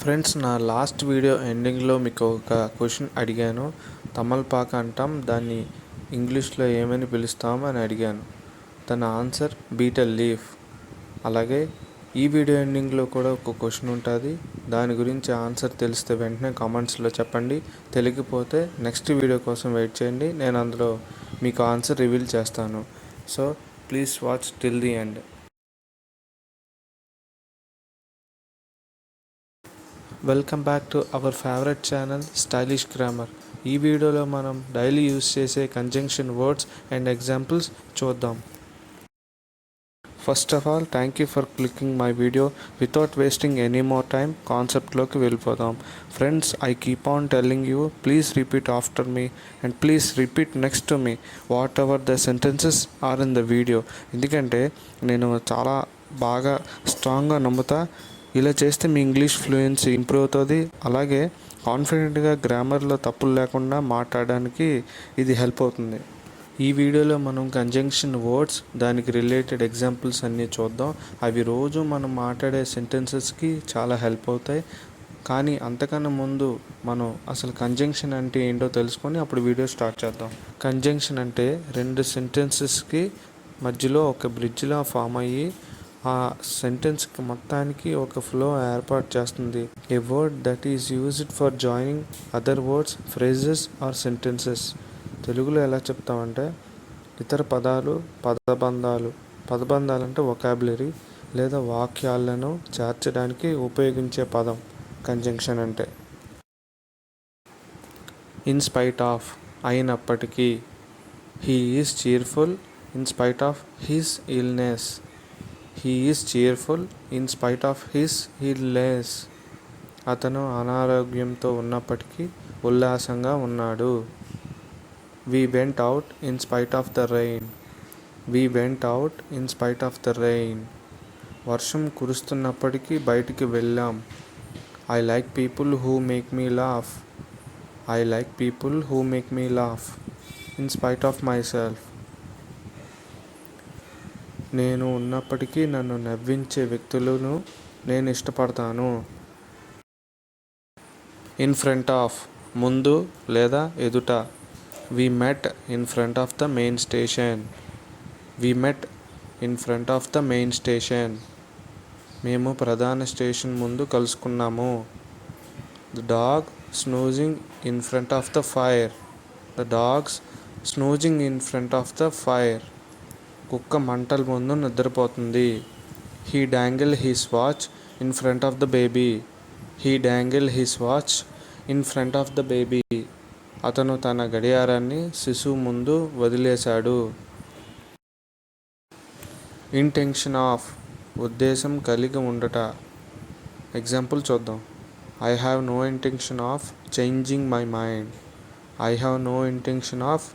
Friends, నా last video ఎండింగ్లో మీకు ఒక క్వశ్చన్ అడిగాను. తమలపాకు అంటాం, దాన్ని ఇంగ్లీష్లో ఏమని పిలుస్తాం అని అడిగాను. దాని ఆన్సర్ బీటల్ లీఫ్. అలాగే ఈ వీడియో ఎండింగ్లో కూడా ఒక క్వశ్చన్ ఉంటుంది. దాని గురించి ఆన్సర్ తెలిస్తే వెంటనే కామెంట్స్లో చెప్పండి. తెలియకపోతే నెక్స్ట్ వీడియో కోసం వెయిట్ చేయండి, నేను అందులో మీకు ఆన్సర్ రివీల్ చేస్తాను. So please watch till the end. Welcome back to our favourite channel stylish grammar. ఈ వీడియోలో మనం డైలీ యూస్ చేసే కంజంక్షన్ వర్డ్స్ అండ్ ఎగ్జాంపుల్స్ చూద్దాం. First of all, thank you for clicking my video. Without wasting any more time కాన్సెప్ట్లోకి వెళ్ళిపోదాం. Friends, I keep on telling you, please repeat after me and please repeat next to me whatever the sentences are in the video. ఎందుకంటే నేను చాలా బాగా స్ట్రాంగ్గా నమ్ముతా, ఇలా చేస్తే మీ ఇంగ్లీష్ ఫ్లూయెన్సీ ఇంప్రూవ్ అవుతుంది. అలాగే కాన్ఫిడెంట్గా గ్రామర్లో తప్పులు లేకుండా మాట్లాడడానికి ఇది హెల్ప్ అవుతుంది. ఈ వీడియోలో మనం కంజంక్షన్ వర్డ్స్, దానికి రిలేటెడ్ ఎగ్జాంపుల్స్ అన్నీ చూద్దాం. అవి రోజు మనం మాట్లాడే సెంటెన్సెస్కి చాలా హెల్ప్ అవుతాయి. కానీ అంతకన్నా ముందు మనం అసలు కంజంక్షన్ అంటే ఏంటో తెలుసుకొని అప్పుడు వీడియో స్టార్ట్ చేద్దాం. కంజంక్షన్ అంటే రెండు సెంటెన్సెస్కి మధ్యలో ఒక బ్రిడ్జ్లా ఫామ్ అయ్యి ఆ సెంటెన్స్కి మొత్తానికి ఒక ఫ్లో ఏర్పాటు చేస్తుంది. A word that is used for joining other words, phrases or sentences. తెలుగులో ఎలా చెప్తామంటే ఇతర పదాలు, పదబంధాలు. పదబంధాలు అంటే వొకాబులరీ లేదా వాక్యాలను చేర్చడానికి ఉపయోగించే పదం కంజంక్షన్ అంటే. ఇన్ స్పైట్ ఆఫ్, అయినప్పటికీ. He is cheerful in spite of his illness. He is cheerful in spite of his illness. అతను అనారోగ్యంతో ఉన్నప్పటికీ ఉల్లాసంగా ఉన్నాడు. We went out in spite of the rain. We went out in spite of the rain. వర్షం కురుస్తున్నప్పటికీ బయటికి వెళ్ళాం. I like people who make me laugh. I like people who make me laugh in spite of myself. నేను ఉన్నప్పటికీ నన్ను నవ్వించే వ్యక్తులను నేను ఇష్టపడతాను. In front of, ముందు లేదా ఎదుట. We met in front of the main station. We met in front of the main station. మేము ప్రధాన స్టేషన్ ముందు కలుసుకున్నాము. The dog snoozing in front of the fire. The dogs snoozing in front of the fire. కుక్క మంటల ముందు నిద్రపోతుంది. He dangle his watch in front of the baby. He dangle his watch in front of the baby. అతను తన గడియారాన్ని శిశువు ముందు వదిలేశాడు. ఇంటెన్షన్ ఆఫ్, ఉద్దేశం కలిగి ఉండట. ఎగ్జాంపుల్ చూద్దాం. I have no intention of changing my mind. I have no intention of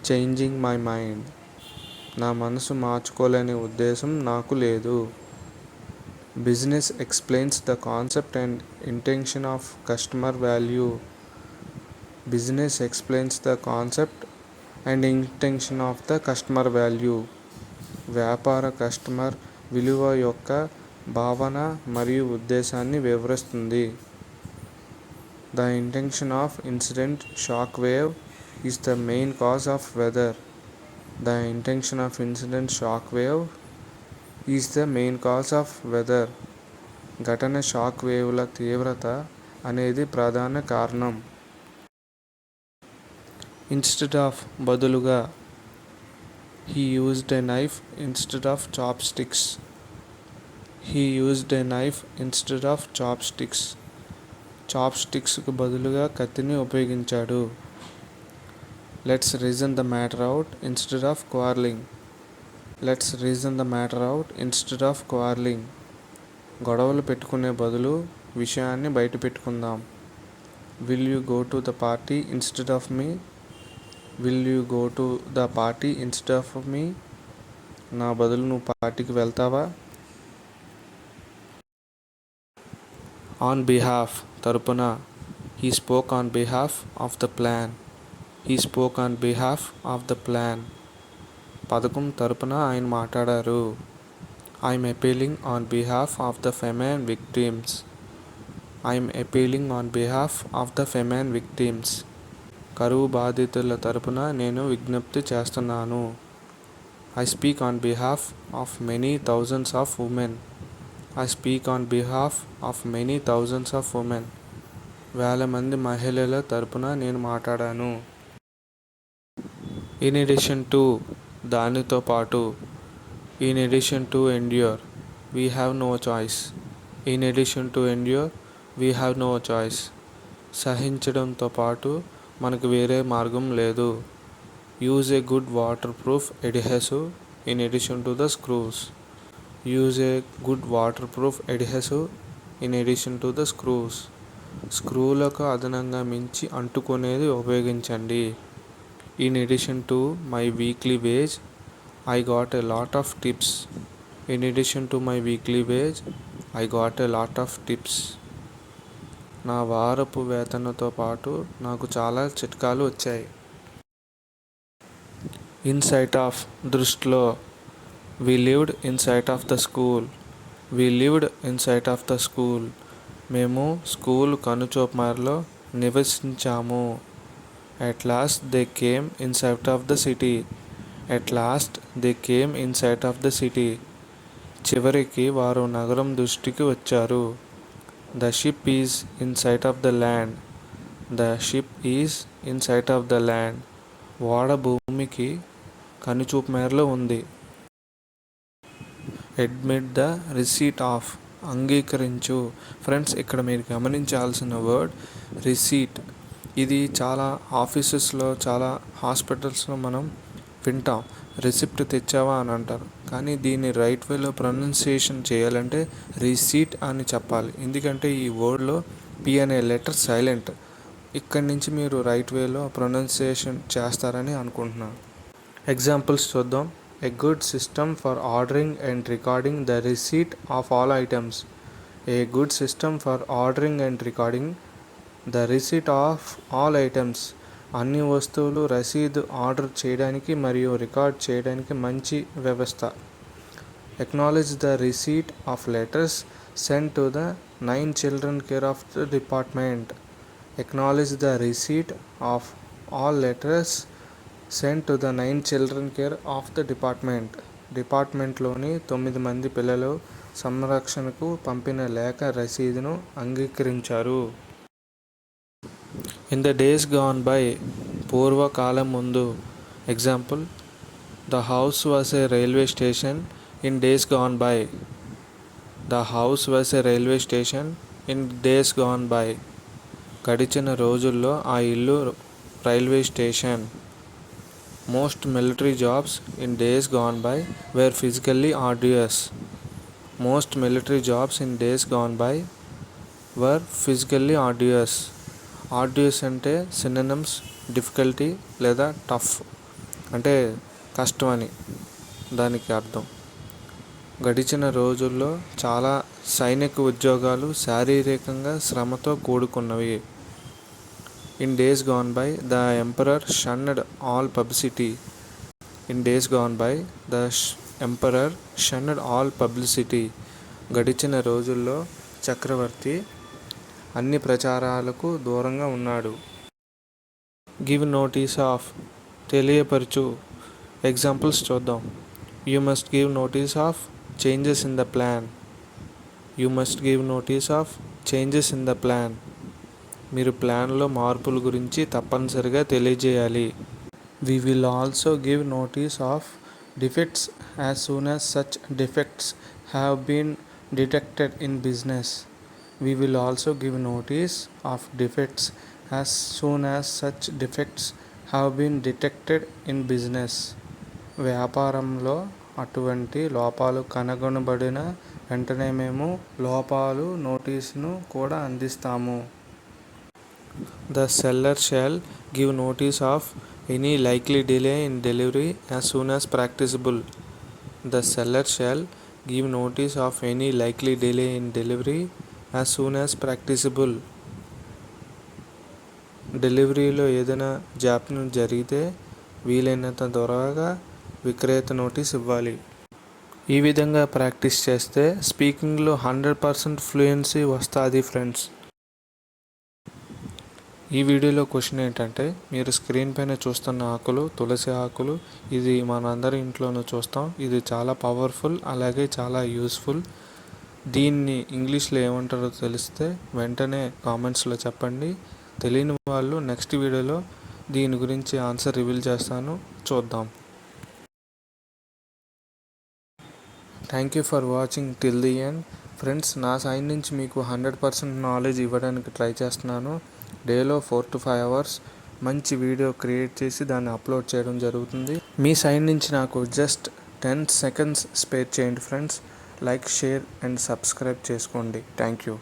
changing my mind. నా మనసు మార్చుకోలేని ఉద్దేశం నాకు లేదు. Business explains the concept and intention of customer value. Business explains the concept and intention of the customer value. వ్యాపార customer విలువ యొక్క భావన మరియు ఉద్దేశాన్ని వివరిస్తుంది. The intention of incident shock wave is the main cause of weather. The intention of incident shock wave is the main cause of weather. ఘటన shock వేవ్ల తీవ్రత అనేది ప్రధాన కారణం. ఇన్స్టెడ్ ఆఫ్, బదులుగా. He used a knife instead of chopsticks. He used a knife instead of chopsticks. చాప్స్టిక్స్కు బదులుగా కత్తిని ఉపయోగించాడు. Let's reason the matter out instead of quarreling. Let's reason the matter out instead of quarreling. గొడవలు పెట్టుకునే బదులు విషయాన్ని బయట పెట్టుకుందాం. Will you go to the party instead of me? Will you go to the party instead of me? నా బదులు నువ్వు పార్టీకి వెళ్తావా? On behalf, తరపున. He spoke on behalf of the plan. He spoke on behalf of the plan. పథకం తరపున ఆయన మాట్లాడారు. I'm appealing on behalf of the famine victims. I'm appealing on behalf of the famine victims. కరువు బాధితుల తరపున నేను విజ్ఞప్తి చేస్తున్నాను. I speak on behalf of many thousands of women. I speak on behalf of many thousands of women. వేల మంది మహిళల తరపున నేను మాట్లాడాను. ఇన్ ఎడిషన్ టు, దానితో పాటు. In addition to endure, we have no choice. In addition to endure, we have no choice. సహించడంతో పాటు మనకు వేరే మార్గం లేదు. Use a good waterproof adhesive in addition to the screws. Use a good waterproof adhesive in addition to the screws. స్క్రూలకు అదనంగా మించి అంటుకునేది ఉపయోగించండి. In addition to my weekly wage, I got a lot of tips. In addition to my weekly wage, I got a lot of tips. నా వారపు వేతనతో పాటు నాకు చాలా చిట్కాలు వచ్చాయి. ఇన్ సైట్ ఆఫ్, దృష్టిలో. We lived in sight of the school. We lived in sight of the school. మేము స్కూల్ కనుచూపు మేరలో నివసించాము. At last they came in sight of the city. At last they came in sight of the city. చివరికి వారు నగరం దృష్టికి వచ్చారు. The ship is in sight of the land. The ship is in sight of the land. ఓడ భూమికి కనుచూపు మేరలో ఉంది. అడ్మిట్ ద రిసీట్ ఆఫ్, అంగీకరించు. ఫ్రెండ్స్, ఇక్కడ మీరు గమనించాల్సిన వర్డ్ రిసీట్. ఇది చాలా ఆఫీసెస్లో, చాలా హాస్పిటల్స్లో మనం వింటాం. రిసిప్ట్ తెచ్చావా అని అంటారు. కానీ దీన్ని రైట్ వేలో ప్రొనౌన్సియేషన్ చేయాలంటే రిసీట్ అని చెప్పాలి. ఎందుకంటే ఈ వర్డ్లో పి అనే లెటర్ సైలెంట్. ఇక్కడి నుంచి మీరు రైట్ వేలో ప్రొనౌన్సియేషన్ చేస్తారని అనుకుంటున్నాను. ఎగ్జాంపుల్స్ చూద్దాం. A good system for ordering and recording the receipt of all items. A good system for ordering and recording the receipt of all items. అన్ని వస్తువులు రసీదు ఆర్డర్ చేయడానికి మరియు రికార్డ్ చేయడానికి మంచి వ్యవస్థ. Acknowledge the receipt of letters sent to the 9 children care of the department. Acknowledge the receipt of all letters sent to the 9 children care of the department. డిపార్ట్మెంట్లోని 9 మంది పిల్లలు సంరక్షణకు పంపిన లేఖ రసీదును అంగీకరించారు. In the days gone by, పూర్వకాలం ముందు. Example, the house was a railway station in days gone by. The house was a railway station in days gone by. గడిచిన రోజుల్లో ఆ ఇల్లు railway station. Most military jobs in days gone by were physically arduous. Most military jobs in days gone by were physically arduous. Arduous అంటే synonyms difficulty లేదా tough అంటే కష్టం అని దానికి అర్థం. గడిచిన రోజుల్లో చాలా సైనిక ఉద్యోగాలు శారీరకంగా శ్రమతో కూడుకున్నవి. In days gone by the emperor shunned all publicity. In days gone by the emperor shunned all publicity. గడిచిన రోజుల్లో చక్రవర్తి అన్ని ప్రచారాలకు దూరంగా ఉన్నాడు. గివ్ నోటీస్ ఆఫ్, తెలియపరచు. ఎగ్జాంపుల్స్ చూద్దాం. You must give notice of changes in the plan. You must give notice of changes in the plan. మీరు ప్లాన్లో మార్పుల గురించి తప్పనిసరిగా తెలియజేయాలి. We will also give notice of defects as soon as such defects have been detected in business. We will also give notice of defects as soon as such defects have been detected in business. వ్యాపారంలో అటువంటి లోపాలు కనుగొనబడిన వెంటనే మేము లోపాలు నోటీసును కూడా అందిస్తాము. The seller shall give notice of any likely delay in delivery as soon as practicable. The seller shall give notice of any likely delay in delivery as soon as practicable. డెలివరీలో ఏదైనా జాప్యం జరిగితే వీలైనంత త్వరగా విక్రేత నోటీస్ ఇవ్వాలి. ఈ విధంగా practice చేస్తే స్పీకింగ్లో 100% ఫ్లూయెన్సీ వస్తుంది ఫ్రెండ్స్. ఈ వీడియోలో క్వశ్చన్ ఏంటంటే, మీరు స్క్రీన్ పైన చూస్తున్న ఆకులు తులసి ఆకులు. ఇది మనందరి ఇంట్లోనూ చూస్తాం. ఇది చాలా పవర్ఫుల్, అలాగే చాలా యూస్ఫుల్. దీన్ని ఇంగ్లీష్లో ఏమంటారో తెలిస్తే వెంటనే కామెంట్స్లో చెప్పండి. తెలియని వాళ్ళు నెక్స్ట్ వీడియోలో దీని గురించి ఆన్సర్ రివీల్ చేస్తాను, చూద్దాం. Thank you for watching till the end. Friends, నా సైడ్ నుంచి మీకు 100% నాలెడ్జ్ ఇవ్వడానికి ట్రై చేస్తున్నాను. డేలో 4 to 5 hours మంచి వీడియో క్రియేట్ చేసి దాన్ని అప్లోడ్ చేయడం జరుగుతుంది. మీ సైడ్ నుంచి నాకు జస్ట్ 10 seconds స్పేర్ చేయండి friends. Like, share and subscribe చేసుకోండి. Thank you.